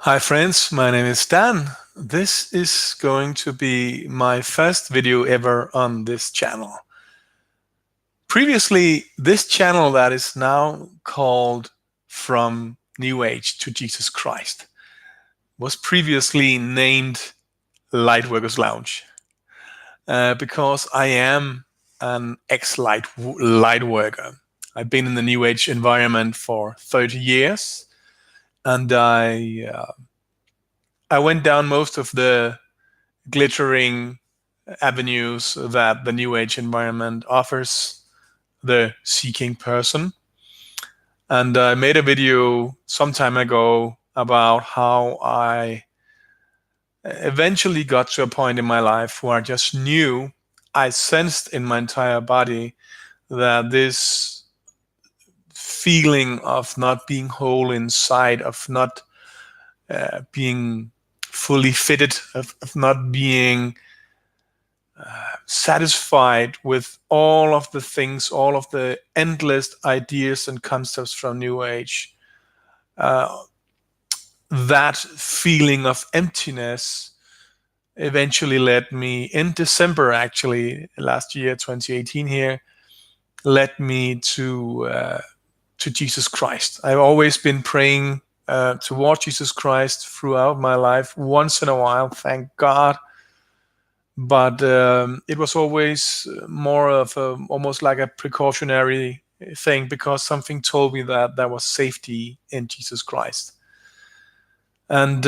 Hi friends, my name is Dan. This is going to be my first video ever on this channel. Previously, this channel that is now called From New Age to Jesus Christ was previously named Lightworkers Lounge because I am an ex-light worker. I've been in the New Age environment for 30 years and I went down most of the glittering avenues that the New Age environment offers the seeking person. And I made a video some time ago about how I eventually got to a point in my life where I just knew, I sensed in my entire body that this feeling of not being whole inside, of not being fully fitted, of not being satisfied with all of the things, all of the endless ideas and concepts from New Age. That feeling of emptiness eventually led me, in December actually, last year, 2018 here, led me to Jesus Christ. I've always been praying toward Jesus Christ throughout my life, once in a while, thank God. But it was always more of almost like a precautionary thing, because something told me that there was safety in Jesus Christ. And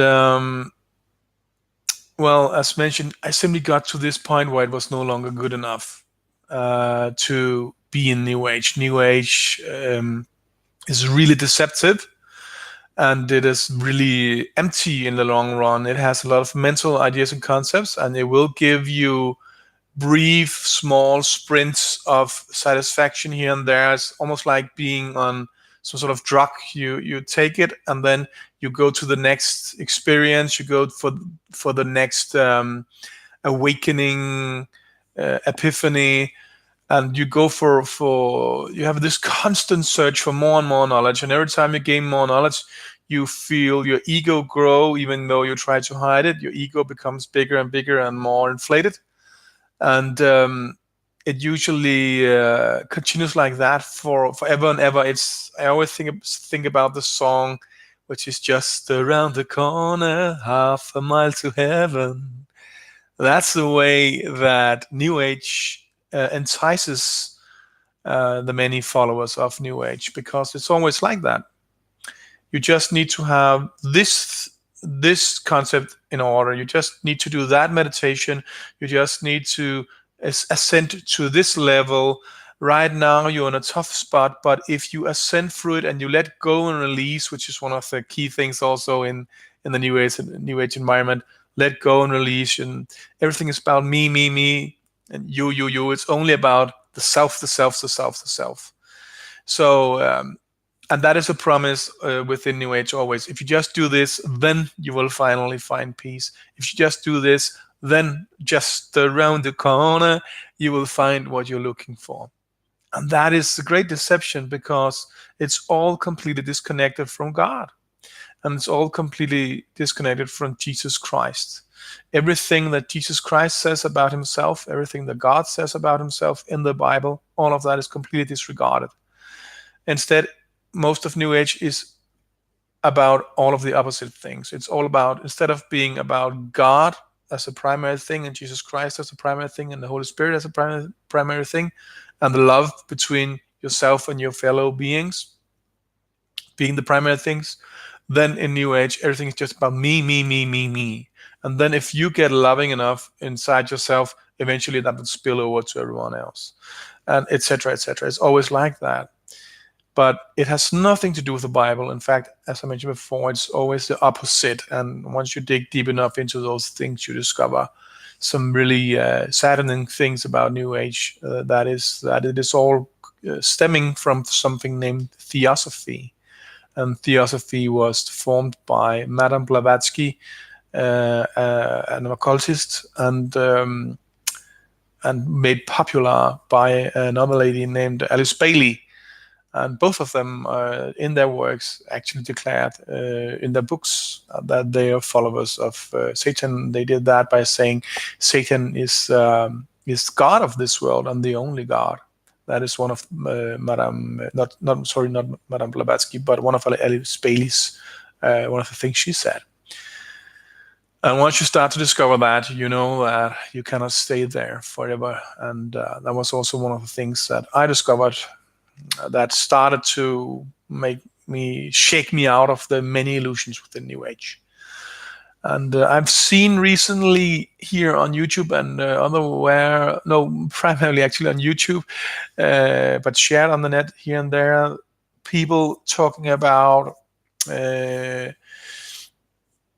well, as mentioned, I simply got to this point where it was no longer good enough to be in New Age. New Age is really deceptive, and it is really empty in the long run. It has a lot of mental ideas and concepts, and it will give you brief, small sprints of satisfaction here and there. It's almost like being on some sort of drug. You take it, and then you go to the next experience. You go for the next awakening, epiphany, and you go for you have this constant search for more and more knowledge. And every time you gain more knowledge, you feel your ego grow, even though you try to hide it. Your ego becomes bigger and bigger and more inflated. And it usually continues like that for forever and ever. I always think about the song, which is just around the corner, half a mile to heaven. That's the way that New Age entices the many followers of New Age, because it's always like that. You just need to have this concept in order. You just need to do that meditation. You just need to ascend to this level. Right now you're in a tough spot, but if you ascend through it and you let go and release, which is one of the key things also in the New Age environment, let go and release, and everything is about me, and you. It's only about the self. So and that is a promise within New Age always. If you just do this, then you will finally find peace. If you just do this, then just around the corner, you will find what you're looking for. And that is a great deception, because it's all completely disconnected from God. And it's all completely disconnected from Jesus Christ. Everything that Jesus Christ says about himself, everything that God says about himself in the Bible, all of that is completely disregarded. Instead, most of New Age is about all of the opposite things. It's all about, instead of being about God as a primary thing, and Jesus Christ as a primary thing, and the Holy Spirit as a primary thing, and the love between yourself and your fellow beings being the primary things, then in New Age, everything is just about me. And then if you get loving enough inside yourself, eventually that will spill over to everyone else, and etc. It's always like that. But it has nothing to do with the Bible. In fact, as I mentioned before, it's always the opposite. And once you dig deep enough into those things, you discover some really saddening things about New Age. That it is all stemming from something named Theosophy. And Theosophy was formed by Madame Blavatsky, an occultist, and made popular by another lady named Alice Bailey. And both of them in their works actually declared in their books that they are followers of Satan. They did that by saying Satan is God of this world and the only God. That is one of Madame Blavatsky, but one of Alice Bailey's one of the things she said. And once you start to discover that, you know that you cannot stay there forever. And that was also one of the things that I discovered that started to shake me out of the many illusions within New Age. And I've seen recently here on YouTube and primarily actually on YouTube, but shared on the net here and there, people talking about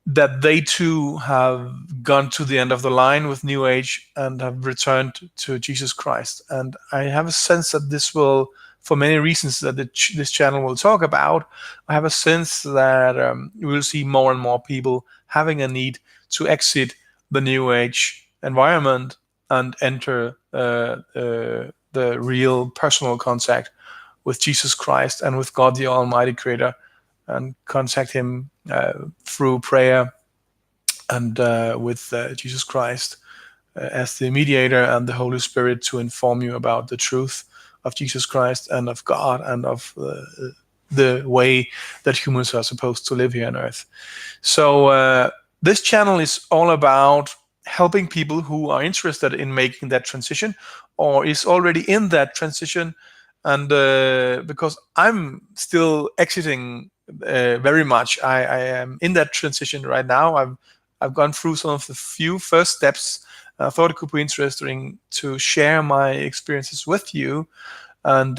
that they too have gone to the end of the line with New Age and have returned to Jesus Christ. And I have a sense that this will, for many reasons that this channel will talk about, I have a sense that we will see more and more people having a need to exit the New Age environment and enter the real personal contact with Jesus Christ and with God the Almighty Creator, and contact Him through prayer and with Jesus Christ as the mediator and the Holy Spirit to inform you about the truth of Jesus Christ and of God and of the way that humans are supposed to live here on earth. So this channel is all about helping people who are interested in making that transition or is already in that transition. And because I'm still exiting very much, I am in that transition right now. I've gone through some of the few first steps. I thought it could be interesting to share my experiences with you, and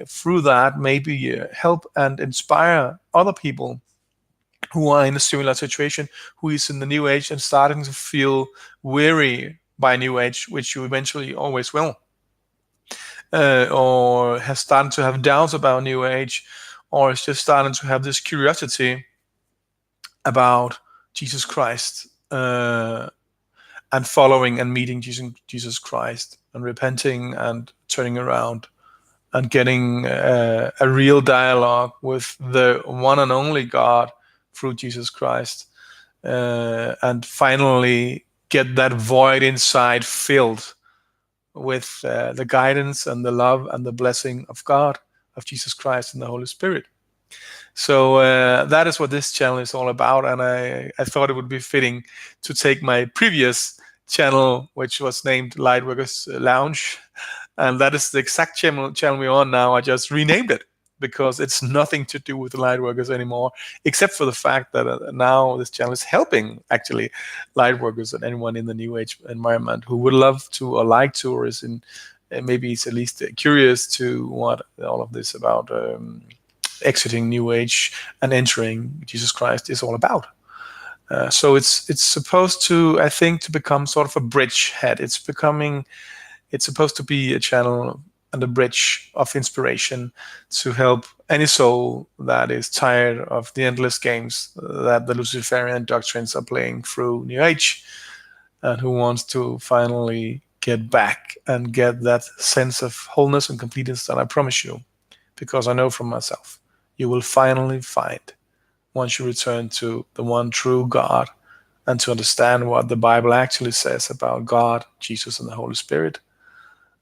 through that maybe help and inspire other people who are in a similar situation, who is in the New Age and starting to feel weary by New Age, which you eventually always will, or has started to have doubts about New Age, or is just starting to have this curiosity about Jesus Christ and following and meeting Jesus Christ and repenting and turning around and getting a real dialogue with the one and only God through Jesus Christ, and finally get that void inside filled with the guidance and the love and the blessing of God, of Jesus Christ and the Holy Spirit. So that is what this channel is all about, and I thought it would be fitting to take my previous channel, which was named Lightworkers Lounge, and that is the exact channel we're on now. I just renamed it because it's nothing to do with the Lightworkers anymore, except for the fact that now this channel is helping actually Lightworkers and anyone in the New Age environment who would love to or like to, or is in maybe it's at least curious to what all of this about exiting New Age and entering Jesus Christ is all about. So it's supposed to, I think, to become sort of a bridgehead. It's supposed to be a channel and a bridge of inspiration to help any soul that is tired of the endless games that the Luciferian doctrines are playing through New Age, and who wants to finally get back and get that sense of wholeness and completeness that I promise you, because I know from myself, you will finally find once you return to the one true God and to understand what the Bible actually says about God, Jesus, and the Holy Spirit,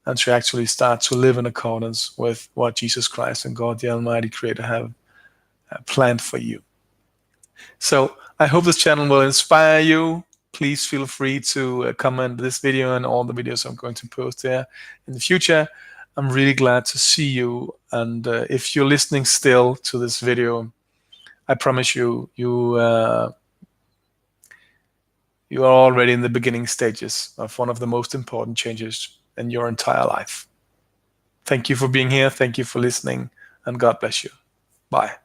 and to actually start to live in accordance with what Jesus Christ and God the Almighty Creator have planned for you. So I hope this channel will inspire you. Please feel free to comment this video and all the videos I'm going to post there in the future. I'm really glad to see you, and if you're listening still to this video, I promise you are already in the beginning stages of one of the most important changes in your entire life. Thank you for being here. Thank you for listening, and God bless you. Bye.